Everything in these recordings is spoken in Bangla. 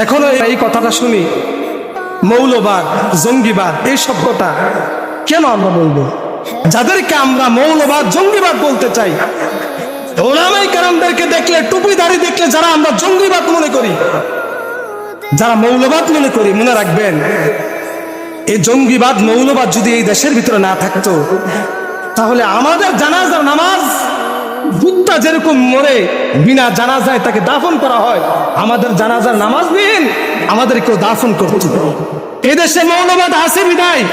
এখনো এই কথাটা শুনি, মৌলবাদ, জঙ্গিবাদ, এই শব্দটা কেন আমরা বলবো? যাদেরকে আমরা মৌলবাদ, জঙ্গিবাদ বলতে চাই, ওলামায়ে কেরামদেরকে দেখলে, টুপিদারি দেখলে যারা আমরা জঙ্গিবাদ মনে করি, যারা মৌলবাদ মনে করি, মনে রাখবেন এই জঙ্গিবাদ, মৌলবাদ যদি এই দেশের ভিতরে না থাকতো, তাহলে আমাদের জানাজার নামাজ, ভুট্টা যেরকম মরে বিনা জানাজায় তাকে দাফন করা হয়, আমাদের জানাজার নামাজ দিন আমাদেরকেও দাফন করতে। এদেশে মৌলবাদ আছে বিদায়,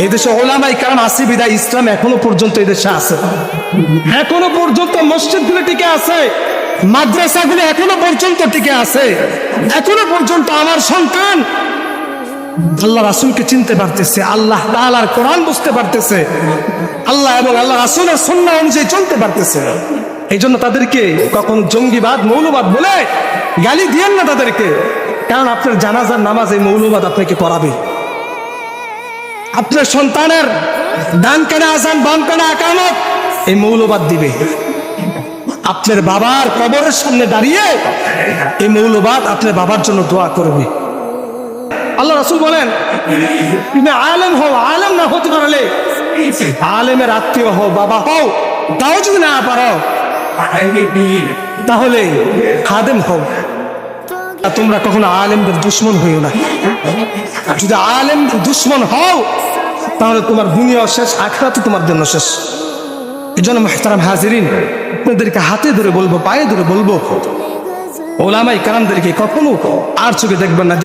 এদেশে ওলামায়ে কেরাম আছে বিদায় ইসলাম এখনো পর্যন্ত এদেশে আছে। এখনো পর্যন্ত মসজিদগুলো টিকে আছে, মাদ্রাসাগুলো এখনো পর্যন্ত টিকে আছে। এখনো পর্যন্ত আমার সন্তান আল্লাহ রাসূলকে চিনতে পারতেছে, আল্লাহ তাআলার কোরআন বুঝতে পারতেছে, আল্লাহ এবং আল্লাহ রাসূলের সুন্নাহ অনুযায়ী চলতে পারতেছে। এই জন্য তাদেরকে কখন জঙ্গিবাদ, মৌলবাদ বলে গালি দিয়েন না তাদেরকে, কারণ আপনার জানাজার নামাজ এই মৌলবাদ আপনাকে পড়াবে। আপনার সন্তানের ডান কানে আযান, বাম কানে ইকামত এই মৌলবাদ দিবে। আপনার বাবার কবরের সামনে দাঁড়িয়ে এই মৌলবাদ আপনার বাবার জন্য দোয়া করবে। আল্লাহ রাসূল বলেন, তুমি আলেম হও, আলেম না হতে পারলে আলেমের আত্মীয় হও, বাবা হও, তাও যদি না পারো তাহলে খাদেম হও। তোমরা কখনো আলেমদের দুশমন হইও না। যদি আলেমদের দুশমন হও তাহলে তোমার দুনিয়া শেষ, আখিরাতও তোমার জন্য শেষ। এই জন্য মুহতারাম হাজিরিন, আপনাদেরকে হাতে ধরে বলবো, পায়ে ধরে বলবো, ওলামায়ে কেরামদেরকে কখনো আর চোখে দেখবেন না।